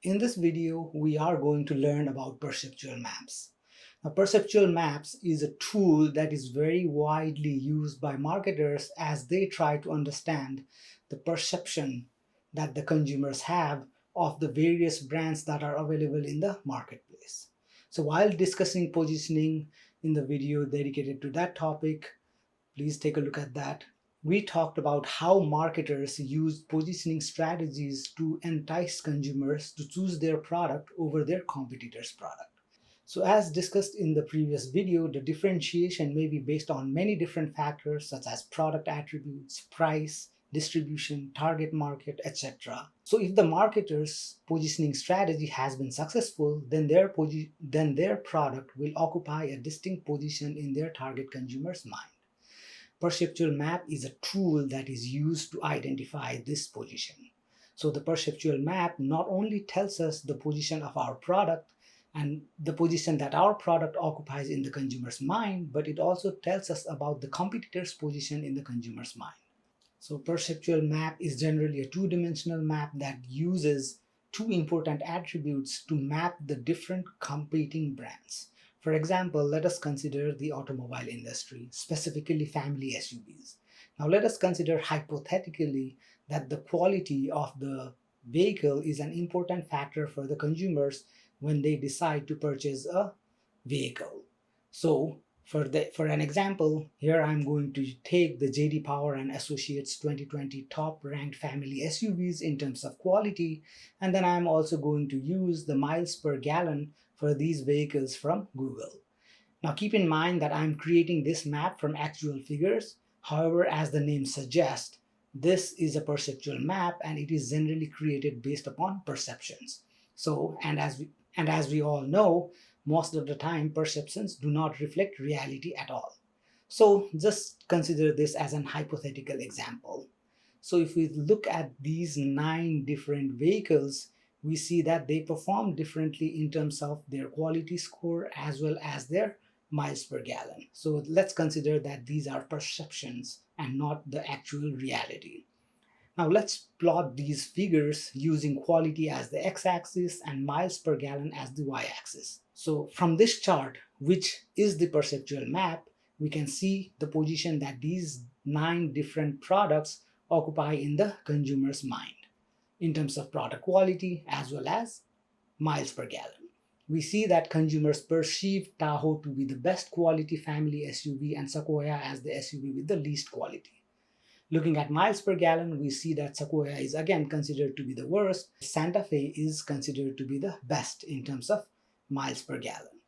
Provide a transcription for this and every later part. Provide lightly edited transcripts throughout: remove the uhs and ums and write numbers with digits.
In this video, we are going to learn about perceptual maps. Now, perceptual maps is a tool that is very widely used by marketers as they try to understand the perception that the consumers have of the various brands that are available in the marketplace. So while discussing positioning in the video dedicated to that topic, please take a look at that. We talked about how marketers use positioning strategies to entice consumers to choose their product over their competitor's product. So as discussed in the previous video, the differentiation may be based on many different factors such as product attributes, price, distribution, target market, etc. So if the marketer's positioning strategy has been successful, then their product will occupy a distinct position in their target consumer's mind. Perceptual map is a tool that is used to identify this position. So the perceptual map not only tells us the position of our product and the position that our product occupies in the consumer's mind, but it also tells us about the competitor's position in the consumer's mind. So perceptual map is generally a two-dimensional map that uses two important attributes to map the different competing brands. For example, let us consider the automobile industry, specifically family SUVs. Now let us consider hypothetically that the quality of the vehicle is an important factor for the consumers when they decide to purchase a vehicle. So for an example, here I'm going to take the JD Power and Associates 2020 top ranked family SUVs in terms of quality, and then I'm also going to use the miles per gallon for these vehicles from Google. Now keep in mind that I'm creating this map from actual figures. However, as the name suggests, this is a perceptual map and it is generally created based upon perceptions. So, and as we all know, most of the time perceptions do not reflect reality at all. So just consider this as an hypothetical example. So if we look at these 9 different vehicles, we see that they perform differently in terms of their quality score as well as their miles per gallon. So let's consider that these are perceptions and not the actual reality. Now let's plot these figures using quality as the x-axis and miles per gallon as the y-axis. So from this chart, which is the perceptual map, we can see the position that these 9 different products occupy in the consumer's mind in terms of product quality as well as miles per gallon. We see that consumers perceive Tahoe to be the best quality family SUV and Sequoia as the SUV with the least quality. Looking at miles per gallon, we see that Sequoia is again considered to be the worst. Santa Fe is considered to be the best in terms of miles per gallon.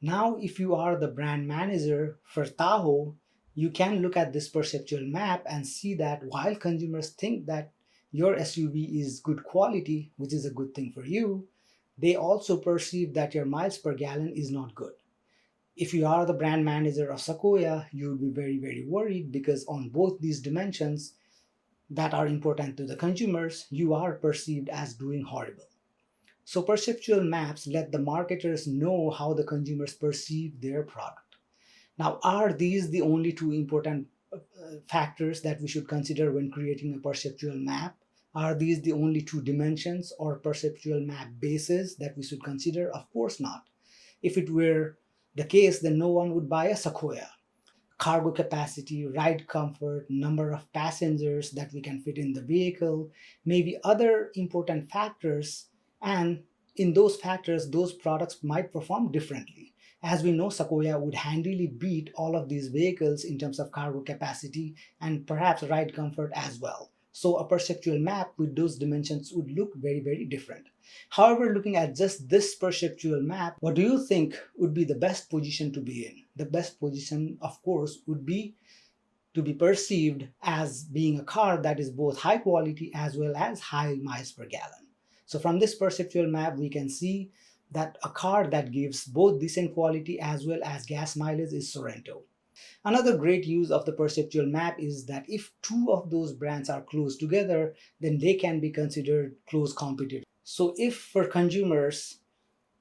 Now, if you are the brand manager for Tahoe, you can look at this perceptual map and see that while consumers think that your SUV is good quality, which is a good thing for you, they also perceive that your miles per gallon is not good. If you are the brand manager of Sequoia, you would be very, very worried because on both these dimensions that are important to the consumers, you are perceived as doing horrible. So perceptual maps let the marketers know how the consumers perceive their product. Now, are these the only two important factors that we should consider when creating a perceptual map? Are these the only two dimensions or perceptual map bases that we should consider? Of course not. If it were the case, then no one would buy a Sequoia. Cargo capacity, ride comfort, number of passengers that we can fit in the vehicle, maybe other important factors, and in those factors, those products might perform differently. As we know, Sequoia would handily beat all of these vehicles in terms of cargo capacity and perhaps ride comfort as well. So a perceptual map with those dimensions would look very, very different. However, looking at just this perceptual map, what do you think would be the best position to be in? The best position, of course, would be to be perceived as being a car that is both high quality as well as high miles per gallon. So from this perceptual map, we can see that a car that gives both decent quality as well as gas mileage is Sorento. Another great use of the perceptual map is that if two of those brands are close together, then they can be considered close competitors. So if for consumers,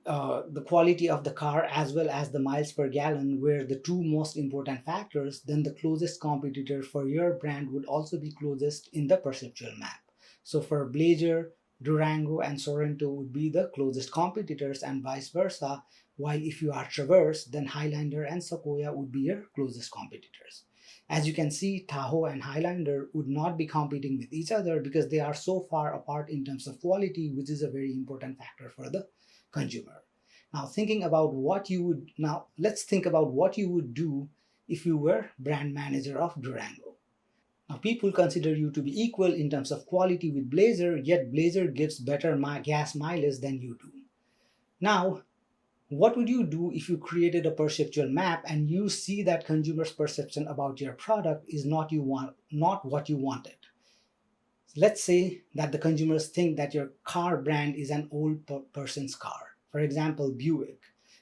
the quality of the car as well as the miles per gallon were the two most important factors, then the closest competitor for your brand would also be closest in the perceptual map. So for Blazer, Durango and Sorento would be the closest competitors and vice versa, while if you are Traverse, then Highlander and Sequoia would be your closest competitors. As you can see, Tahoe and Highlander would not be competing with each other because they are so far apart in terms of quality, which is a very important factor for the consumer. Now let's think about what you would do if you were brand manager of Durango. Now people consider you to be equal in terms of quality with Blazer, yet Blazer gives better gas mileage than you do. Now, what would you do if you created a perceptual map and you see that consumers' perception about your product is not what you wanted? Let's say that the consumers think that your car brand is an old person's car. For example, Buick.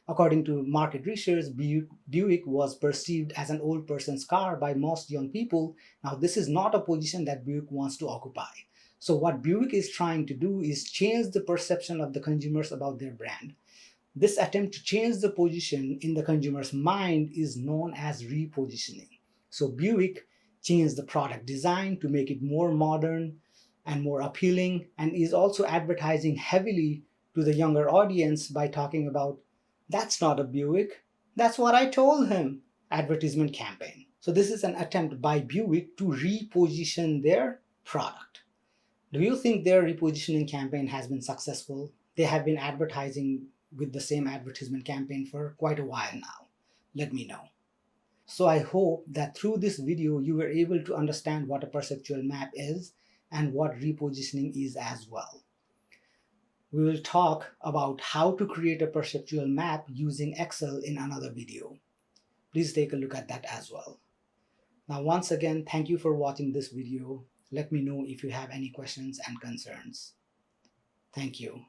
According to market research, Buick was perceived as an old person's car by most young people. Now, this is not a position that Buick wants to occupy. So, what Buick is trying to do is change the perception of the consumers about their brand. This attempt to change the position in the consumer's mind is known as repositioning. So Buick changed the product design to make it more modern and more appealing, and is also advertising heavily to the younger audience by talking about, "That's not a Buick, that's what I told him," advertisement campaign. So this is an attempt by Buick to reposition their product. Do you think their repositioning campaign has been successful? They have been advertising with the same advertisement campaign for quite a while now. Let me know. So I hope that through this video you were able to understand what a perceptual map is and what repositioning is as well. We will talk about how to create a perceptual map using Excel in another video. Please take a look at that as well. Now once again, thank you for watching this video. Let me know if you have any questions and concerns. Thank you.